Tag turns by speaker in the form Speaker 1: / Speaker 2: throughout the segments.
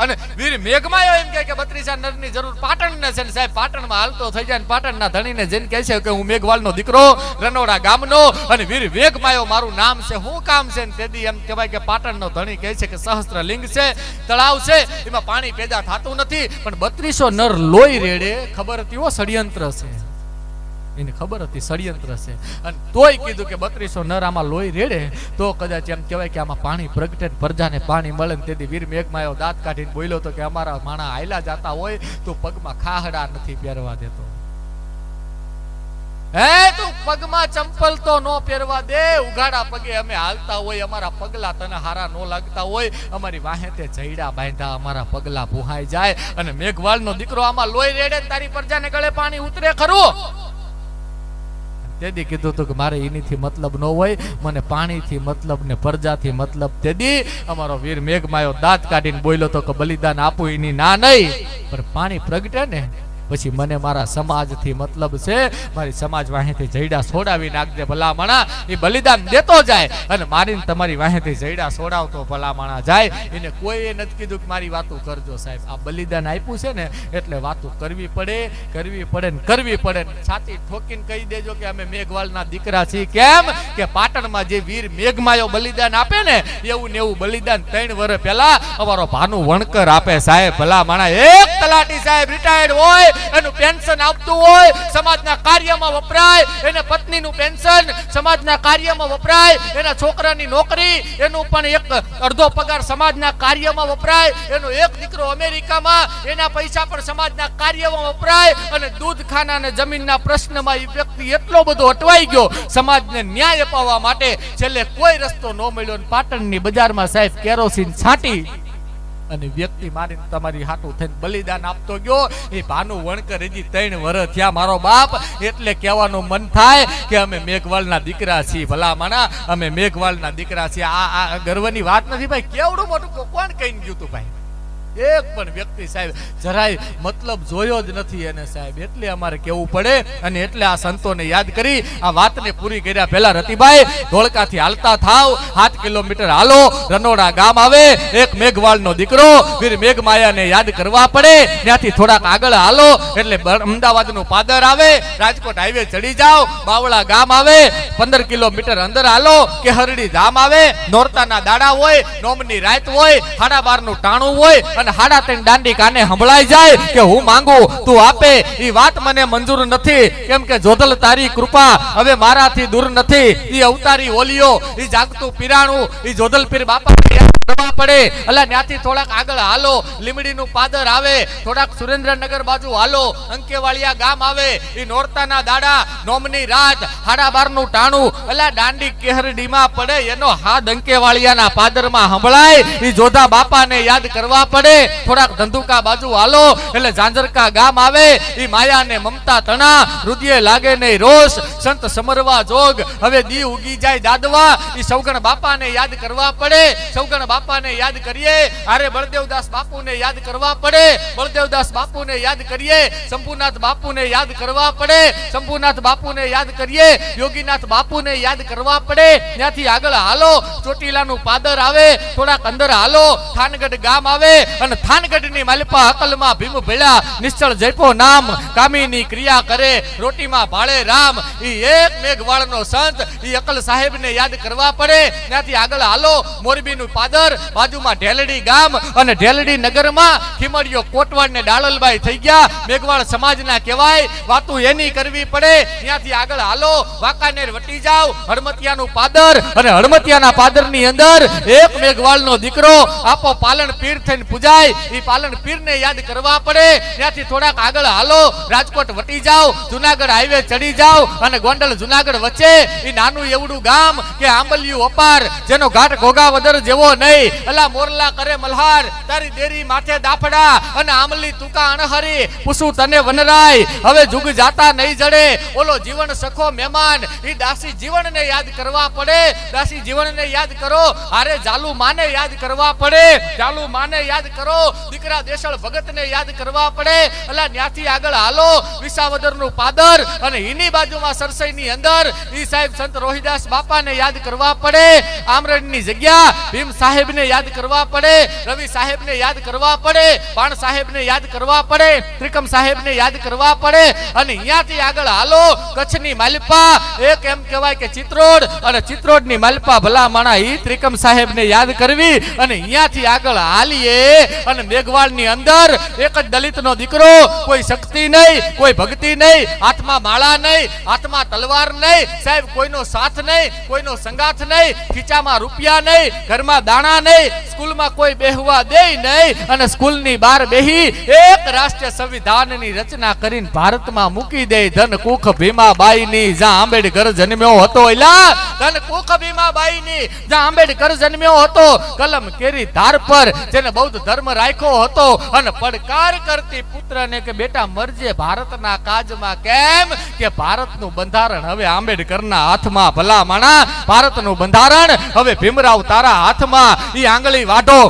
Speaker 1: અને વીર મેઘમાયો એમ કહે કે 32 નરની જરૂર પાટણને છે ને સાહેબ પાટણમાં હાલતો થઈ જાય ને પાટણના ધણીને જઈને કહે છે કે હું મેઘવાળનો દીકરો રનોડા ગામનો અને વીર મેઘમાયો મારું નામ છે હું કામ છે ને તેદી એમ કહેવાય કે પાટણનો ધણી કહે છે કે સહસ્ત્રલિંગ છે તળાવ છે એમાં પાણી પેદા થતું નથી પણ 3200 નર લોહી રેડે ખબર હતી ઓ ષડયંત્ર છે એને ખબર હતી ષડયંત્ર છે અને તોય કીધું કે 3200 નર આમાં લોહી રેડે તો કદાચ એમ કહેવાય કે આમાં પાણી પ્રગટે પ્રજાને પાણી મળે ને તેથી વીર મેઘમાયો દાંત કાઢીને બોલ્યો તો કે અમારા માણા હાયલા જાતા હોય તો પગમાં ખાહડા નથી પહેરવા દેતો હે તું પગમાં ચંપલ તો નો પહેરવા દે ઉઘાડા પગે અમે હાલતા હોય અમારા પગલા તને હારા નો લાગતા હોય અમારી વાહેતે જઈડા બાંધા અમારા પગલા ભૂહાઈ જાય અને મેઘવાળનો દીકરો આમાં લોહી રેડે તારી પ્રજાને ગળે પાણી ઉતરે ખરું તેદી કીધું તો કે મારે એનીથી મતલબ ન હોય મને પાણીથી મતલબ ને પ્રજાથી મતલબ તેદી અમારો વીર મેઘમાયો દાંત કાઢીને બોલ્યો તો કે બલિદાન આપું એની ના નહીં પણ પાણી પ્રગટે ને પછી મને મારા સમાજથી મતલબ છે મારી સમાજ વાહેથી જઈડા છોડાવી નાખજે ભલામણા એ બલિદાન દેતો જાય અને મારીને તમારી વાહેથી જઈડા છોડાવતો ભલામણા જાય એને કોઈએ નથી કીધું કે મારી વાતો કરજો સાહેબ આ બલિદાન આપ્યું છે ને એટલે વાતો કરવી પડે ને કરવી પડે છાતી ઠોકીને કહી દેજો કે અમે મેઘવાળના દીકરા છીએ કેમ કે પાટણમાં જે વીર મેઘમાયો બલિદાન આપે ને એવું ને એવું બલિદાન 3 વર્ષ પહેલા અમારો ભાનુ વણકર આપે સાહેબ ભલામણા એક તલાટી સાહેબ રિટાયર્ડ હોય એનું પેન્શન આપતું હોય સમાજના કાર્યમાં વપરાય એને પત્નીનું પેન્શન સમાજના કાર્યમાં વપરાય એના છોકરાની નોકરી એનું પણ એક અડધો પગાર સમાજના કાર્યમાં વપરાય એનો એક દીકરો અમેરિકામાં એના પૈસા પણ સમાજના કાર્યમાં વપરાય અને દૂધખાના અને જમીનના પ્રશ્નમાં એ વ્યક્તિ એટલો બધો અટવાઈ ગયો સમાજને ન્યાય અપાવવા માટે છેલ્લે કોઈ રસ્તો ન મળ્યો અને પાટણની બજારમાં સાહેબ કેરોસીન છાંટી અને વ્યક્તિ મારીને તમારી હાટું થઈને બલિદાન આપતો ગયો એ ભાનુ વણકર હજી 3 વર્ષ થયા મારો બાપ એટલે કહેવાનું મન થાય કે અમે મેઘવાળના દીકરા છીએ ભલામણા અમે મેઘવાળના દીકરા છીએ આ ગર્વની વાત નથી ભાઈ કેવડું મોટું કોણ કહીને ગયું તું ભાઈ એક પણ વ્યક્તિ સાહેબ જરાય મતલબ જોયો જ નથી એને સાહેબ એટલે અમારે કેવું પડે અને એટલે આ સંતોને યાદ કરી આ વાતને પૂરી કર્યા પહેલા રતિભાઈ ધોળકાથી હાલતા થાવ 7 કિલોમીટર હાલો રનોડા ગામ આવે એક મેઘવાળનો દીકરો વીર મેઘમાયાને યાદ કરવા પડે ત્યાંથી થોડાક આગળ હાલો એટલે અમદાવાદનું પાદર આવે રાજકોટ હાઈવે ચડી જાઓ બાવળા ગામ આવે 15 કિલોમીટર અંદર હાલો કે હરડી ધામ આવે નોરતાના દાડા હોય નોમની રાત હોય 12:30 નું ટાણું હોય અને 3:30 દાંડી કાને સંભળાઈ જાય કે હું માંગુ તું આપે ઈ વાત મને મંજૂર નથી કેમ કે જોધલ તારી કૃપા હવે મારાથી દૂર નથી ઈ અવતારી ઓલિયો ઈ જાગતું પીરાણું ઈ જોધલ પીર બાપા કરવા પડે અલા ત્યાંથી થોડાક આગળ હાલો લીમડીનું પાદર આવે થોડાક સુરેન્દ્રનગર બાજુ હાલો અંકેવાળિયા ગામ આવે ઈ નોરતાના દાડા નોમની રાત 12:30 નું ટાણું અલા દાંડી કેહરડીમાં પડે એનો હાથ અંકેવાળિયાના પાદરમાં સંભળાય ઈ જોધા બાપાને યાદ કરવા પડે થોડાક ધંધુકા બાજુ હાલો એટલે ઝાંઝરકા ગામ આવે ઈ માયા ને મમતા તણા હૃદય લાગે ને રોષ સંત સમરવા જોગ હવે દી ઉગી જાય દાદવા ઈ સૌગણ બાપાને યાદ કરવા પડે સૌગણ બાપાને યાદ કરીએ અરે બળદેવદાસ બાપુને યાદ કરવા પડે બળદેવદાસ બાપુને યાદ કરીએ શંભુનાથ બાપુને યાદ કરવા પડે શંભુનાથ બાપુને યાદ કરીએ યોગીનાથ બાપુને યાદ કરવા પડે ત્યાંથી આગળ હાલો ચોટીલાનું પાદર આવે થોડાક અંદર હાલો થાનગઢ ગામ આવે અને થાનગઢની માલિપા અકલમાં ભીમ ભેળા નિશ્ચળ જપો નામ કામીની ક્રિયા કરે રોટીમાં ભાળે રામ ઈ એક મેઘવાળનો સંત ઈ અકલ સાહેબને યાદ કરવા પડે ત્યાંથી આગળ હાલો મોરબીનું પાદર બાજુમાં ઢેલડી ગામ અને ઢેલડી નગરમાં ખીમડીયો કોટવાડ ને ડાળલબાઈ થઈ ગયા મેઘવાળ સમાજના કહેવાય વાતો એની કરવી પડે ત્યાંથી આગળ હાલો વાંકાનેર વટી જાવ હળમતિયાનું પાદર અને હળમતિયાના પાદરની અંદર એક મેઘવાળનો દીકરો આપો પાલન પીર થઈને પૂજાય ઈ પાલન પીરને યાદ કરવા પડે ત્યાંથી થોડાક આગળ હાલો રાજકોટ વટી જાવ જુનાગઢ હાઈવે ચડી જાવ અને ગોંડલ જુનાગઢ વચ્ચે ઈ નાનું એવડું ગામ કે આંબલિયું અપાર જેનો ઘાટ ઘોઘાવદર જેવો નહીં અલા મોરલા કરે મલ્હાર તારી દેરી માથે દાફડા અને આમલી તુકા અણહરી પૂછું તને વનરાય હવે જુગ જાતા નહીં જડે ઓલો જીવન સખો મહેમાન ઈ દાસી જીવનને યાદ કરવા પડે દાસી જીવનને યાદ કરો અરે જાલુ માને યાદ કરવા પડે જાલુ માને યાદ કરો દીકરા દેશળ ભગતને યાદ કરવા પડે અલા ત્યાંથી આગળ હાલો વિસાવદરનું પાદર અને એની બાજુમાં સરસઈની અંદર ઈ સાહેબ સંત રોહિદાસ બાપાને યાદ કરવા પડે આમરણની જગ્યા ભીમ સાહેબ સાહેબને યાદ કરવા પડે, રવિ સાહેબને યાદ કરવા પડે, પાણ સાહેબને યાદ કરવા પડે, ત્રિકમ સાહેબને યાદ કરવા પડે. અને અહીંયાથી આગળ હાલો કચ્છની માલપા, એક એમ કહેવાય કે ચિત્રોડ, અને ચિત્રોડની માલપા ભલા માણા ઈ ત્રિકમ સાહેબને યાદ કરવી. અને અહીંયાથી આગળ હાલીએ અને મેઘવાળની અંદર એક જ દલિતનો દીકરો, કોઈ શક્તિ નહીં, કોઈ ભક્તિ નહીં, હાથમાં માળા નહીં, હાથમાં તલવાર નહીં, સાહેબ કોઈનો સાથ નહીં, કોઈનો સંગાથ નહીં, ખીચામાં રૂપિયા નહીં, ઘરમાં દાણા નહીં, સ્કૂલમાં કોઈ બેહવા દે નહીં, અને સ્કૂલની બહાર બેહી એક રાષ્ટ્રીય સંવિધાનની રચના કરીને ભારતમાં મૂકી દે. ધન કુખ ભીમાબાઈની જ્યાં આંબેડકર જન્મ્યો હતો, એલા ધન કુખ ભીમાબાઈની જ્યાં આંબેડકર જન્મ્યો હતો, કલમ કેરી ધાર પર જેને બૌદ્ધ ધર્મ રાખ્યો હતો, અને પડકાર કરતી પુત્રને કે બેટા મરજે ભારતના કાજમાં. કેમ કે ભારતનું બંધારણ હવે આંબેડકરના હાથમાં. ભલા માણા ભારતનું બંધારણ હવે ભીમરાવ તારા હાથમાં. ઈ આંગળી વાઢો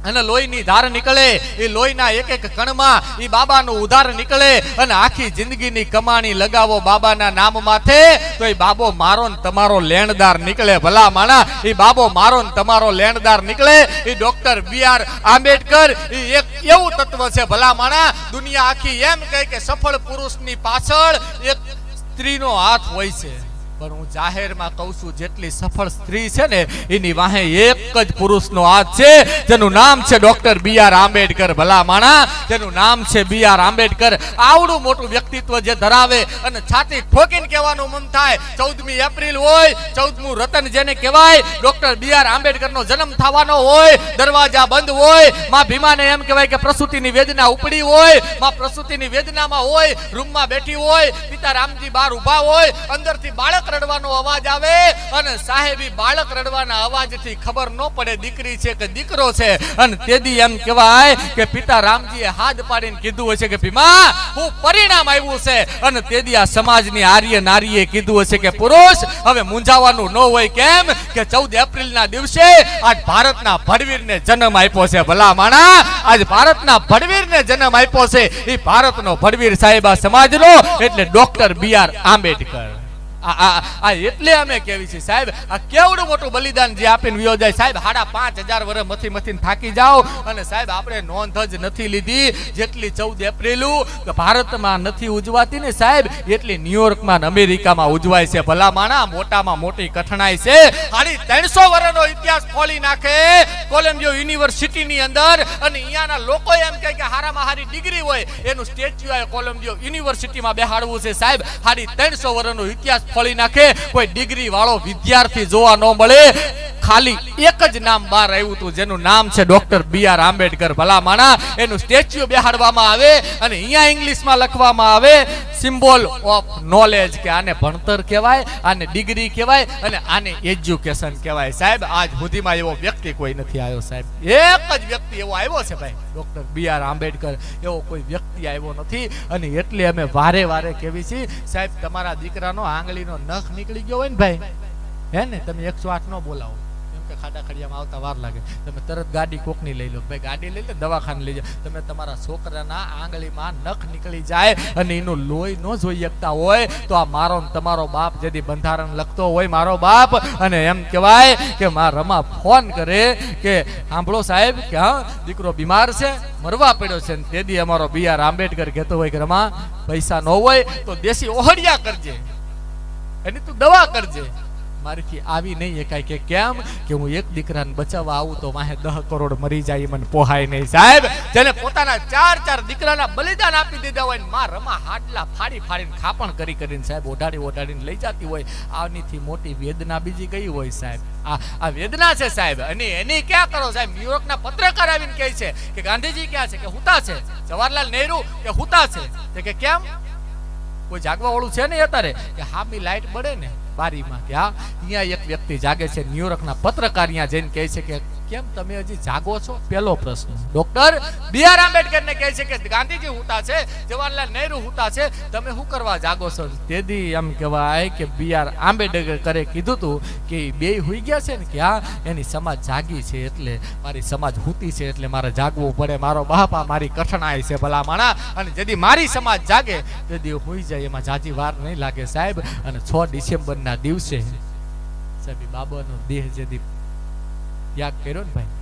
Speaker 1: અને લોહીની ધાર નીકળે, એ લોહીના એક એક કણમાં એ બાબાનું ઉધાર નીકળે, અને આખી જિંદગીની કમાણી લગાવો બાબાના નામ માથે, તો એ બાબો મારો ને તમારો લેણદાર નીકળે. ભલા માણા એ બાબો મારો ને તમારો લેણદાર નીકળે. એ ડોક્ટર BR આંબેડકર એ એક એવું તત્વ છે ભલા માણા, દુનિયા આખી એમ કહે કે સફળ પુરુષની પાછળ એક સ્ત્રીનો હાથ હોય છે, પણ હું જાહેરમાં કહું છું જેટલી સફળ સ્ત્રી છે ને એની વાહે એક જ પુરુષનો હાથ છે, જેનું નામ છે ડોક્ટર BR આંબેડકર. ભલા માણા જેનું નામ છે BR આંબેડકર. આવડું મોટું વ્યક્તિત્વ જે ધરાવે, અને છાતી ઠોકીને કહેવાનું મન થાય 14મી એપ્રિલ હોય, 14મું રતન જેને કહેવાય, ડોક્ટર BR આંબેડકરનો જન્મ થવાનો હોય, દરવાજા બંધ હોય, માં ભીમાને એમ કહેવાય કે પ્રસૂતિની વેદના ઉપડી હોય, માં પ્રસૂતિની વેદનામાં હોય, રૂમમાં બેઠી હોય, પિતા રામજી બહાર ઊભા હોય, અંદરથી બાળક રડવાનો અવાજ આવે, અને સાહેબી બાળક રડવાના અવાજથી ખબર ન પડે દીકરી છે કે દીકરો છે. અને તેદી એમ કહેવાય કે પિતા રામજીએ હાથ પાડીને કીધું હશે કે ભીમા હું પરિણામ આવ્યું છે, અને તેદી આ સમાજની આર્ય નારીએ કીધું હશે કે પુરુષ હવે મૂંઝાવાનું ન હોય. કેમ કે 14 એપ્રિલના દિવસે આજ ભારતના ભડવીરને જન્મ આપ્યો છે. ભલા માણા આજ ભારતના ભડવીરને જન્મ આપ્યો છે. એ ભારતનો ભડવીર સાહેબ આ સમાજનો એટલે ડોક્ટર BR આંબેડકર. આ એટલે અમે કેવી છે સાહેબ, આ કેવડું મોટું બલિદાન જે આપીને વિયો જાય સાહેબ. 5,500 વર્ષ મથી મથીને થાકી જાઓ, અને સાહેબ આપણે નોંધ જ નથી લીધી જેટલી 14 એપ્રિલ ભારતમાં નથી ઉજવાતી ને સાહેબ, એટલી ન્યુયોર્કમાં અમેરિકામાં ઉજવાય છે. ભલા માણા મોટામાં મોટી કઠણાઈ છે. 350 વર્ષનો ઇતિહાસ ખોલી નાખે કોલંબિયા યુનિવર્સિટીની અંદર, અને અહીંયાના લોકો એમ કહે કે હારામાં હારી ડિગ્રી હોય એનું સ્ટેચ્યુ આ કોલંબિયા યુનિવર્સિટીમાં બેહાડવું છે સાહેબ. 350 વર્ષનો ઇતિહાસ ખોલી નાખે, કોઈ ડિગ્રી વાળો વિદ્યાર્થી જોવા ન મળે. ખાલી એક જ નામ બહાર આવ્યું હતું જેનું નામ છે ડોક્ટર BR આંબેડકર. ભલા માણા એનું સ્ટેચ્યુ બેહાડવામાં આવે, અને અહીંયા ઇંગ્લિશમાં લખવામાં આવે સિમ્બોલ ઓફ નોલેજ, કે આને ભણતર કહેવાય, આને ડિગ્રી કહેવાય, અને આને એજ્યુકેશન કહેવાય. સાહેબ આજ સુધીમાં એવો વ્યક્તિ કોઈ નથી આવ્યો સાહેબ. એક જ વ્યક્તિ એવો આવ્યો છે ભાઈ, ડોક્ટર BR આંબેડકર. એવો કોઈ વ્યક્તિ આવ્યો નથી. અને એટલે અમે વારે વારે કહેવી છીએ સાહેબ, તમારા દીકરાનો આંગળીનો નખ નીકળી ગયો હોય ને ભાઈ, હે ને તમે 108 ન બોલાવો, ખાડા ખડિયામાં આવતા વાર લાગે, તમે તરત ગાડી કોકની લઈ લો. ભાઈ ગાડી લઈ લો, દવાખાને લઈ જાઓ. તમે તમારા છોકરાના આંગળીમાં નખ નીકળી જાય અને એનું લોહી ન જોઈ શકતા હોય, તો આ મારો તમારો બાપ જેથી બંધારણ લખતો હોય મારો બાપ, અને એમ કહેવાય કે માં રમા ફોન કરે કે સાંભળો સાહેબ કે હા દીકરો બીમાર છે, મરવા પડ્યો છે. તેથી અમારો BR આંબેડકર કહેતો હોય કે રમા પૈસા ન હોય તો દેશી ઓહડિયા કરજે, એની તું દવા કરજે. મારીથી આવી નહીં એકાય કે કેમ કે હું એક દીકરાને બચાવવા આવું તો વાહે 10 કરોડ મરી જાય, મને પોહાય નહીં સાહેબ. જેને પોતાના 4 દીકરાના બલિદાન આપી દીધા હોય, માં રમા હાડલા ફાડી ફાડીને ખાપણ કરી કરીને સાહેબ ઓઢાડીને લઈ જતી હોય, આનીથી મોટી વેદના બીજી ગઈ હોય સાહેબ. આ વેદના છે સાહેબ. અને એની ક્યાં કરો સાહેબ, ન્યુયોર્કના પત્રકાર આવીને કહે છે કે ગાંધીજી ક્યાં છે, કે હુતા છે. જવાહરલાલ નહેરુ કે હુતા છે, કે કેમ કોઈ જાગવા વાળું છે ને અત્યારે, કે હામી લાઈટ બળે ને બારીમાં, કે હા અહીંયા એક વ્યક્તિ જાગે છે. ન્યુયોર્કના પત્રકાર અહીંયા જઈને કહે છે કે કેમ તમે હજી જાગો છો? પહેલો પ્રશ્ન ડોક્ટર BR આંબેડકરને કહે છે કે ગાંધીજી હુતા છે, જવાહરલાલ નહેરુ હુતા છે, તમે શું કરવા જાગો છો? તેથી એમ કહેવાય કે BR આંબેડકરે કીધું હતું કે બે હુઈ ગયા છે ને, કે હા એની સમાજ જાગી છે એટલે મારી સમાજ હુતી છે એટલે મારે જાગવું પડે. મારો બાપા મારી કઠણાઈ છે ભલા માણા, અને જેથી મારી સમાજ જાગે તેથી હુઈ જાય, એમાં જાજી વાર નહીં લાગે સાહેબ. અને 6 ડિસેમ્બરના દિવસે સાહેબ બાબાનો દેહ જેથી ત્યાગ કર્યો ને ભાઈ,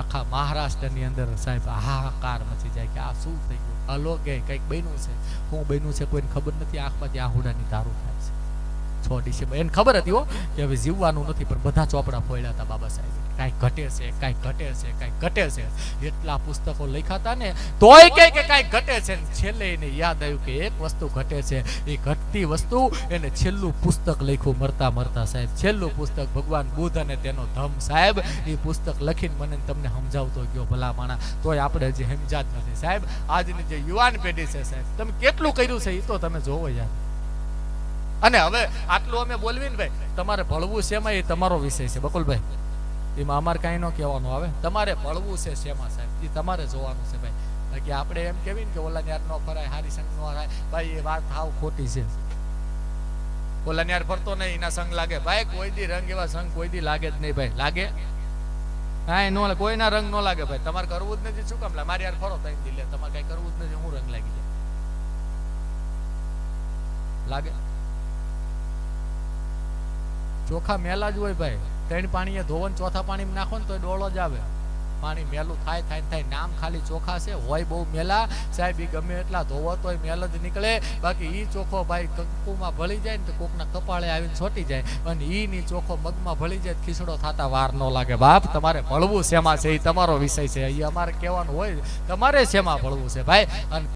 Speaker 1: આખા મહારાષ્ટ્રની અંદર સાહેબ હાહાકાર મચી જાય કે આ શું થઈ ગયું, અલોકે કંઈક બન્યું છે, શું બન્યું છે કોઈને ખબર નથી. આંખમાંથી આહુડાની તારું થાય છે. 6 ડિસેમ્બર એને ખબર હતી હો કે હવે જીવવાનું નથી, પણ બધા ચોપડા ફોડ્યા હતા બાબા સાહેબ. કાંઈ ઘટે છે, કાંઈ ઘટે છે, કાંઈ ઘટે છે. એટલા પુસ્તકો લખ્યા હતા ને તોય કે કાંઈ ઘટે છે. છેલ્લે એને યાદ આવ્યું કે એક વસ્તુ ઘટે છે, એ ઘટતી વસ્તુ એને છેલ્લું પુસ્તક લખ્યું મરતા મરતા સાહેબ. છેલ્લું પુસ્તક ભગવાન બુદ્ધ અને તેનો ધમ સાહેબ. એ પુસ્તક લખીને મને તમને સમજાવતો ગયો ભલા માણા, તોય આપણે હજી સમજા જ નથી સાહેબ. આજની જે યુવાન પેઢી છે સાહેબ, તમે કેટલું કર્યું છે એ તો તમે જોવો યાર. અને હવે આટલું અમે બોલવી ને ભાઈ, તમારે ભળવું શેમાં એ તમારો વિષય છે બકુલભાઈ, એમાં અમારે કાંઈ ન કહેવાનું આવે. તમારે ભળવું છે શેમાં સાહેબ, એ તમારે જોવાનું છે ભાઈ. બાકી આપણે એમ કહેવી ને કે ઓલા યાર નો ફરાય, હારી સંગ નો થાય, ભાઈ એ વાત હાવ ખોટી છે. ઓલા યાર ફરતો નહીં, એના સંગ લાગે ભાઈ, કોઈ દી રંગ એવા સંગ કોઈ દી લાગે જ નહીં ભાઈ. લાગે હા નો, કોઈના રંગ નો લાગે ભાઈ. તમારે કરવું જ નથી, શું કામ મારે યાર ફરો તઈ દિલે, તમારે કઈ કરવું જ નથી, હું રંગ લાગી જાય લાગે. ચોખા મેલા જ હોય ભાઈ. 3 પાણીએ ધોવન ચોથા પાણી નાખો ને તો ડોળો જ આવે. પાણી મેલું થાય થાય થાય, નામ ખાલી ચોખા છે, હોય બહુ મેલા સાહેબ. ઈ ગમે એટલા ધોવો તોય મેલ જ નીકળે. બાકી ઈ ચોખ્ખો ભાઈ કંકુમાં ભળી જાય ને તો કોકના કપાળે આવીને છોટી જાય, અને ઈ ની ચોખ્ખો મગમાં ભળી જાય, ખીસડો થતા વાર ન લાગે. બાપ તમારે ભળવું શેમાં છે એ તમારો વિષય છે, એ અમારે કહેવાનું હોય. તમારે શેમાં ભળવું છે ભાઈ. અને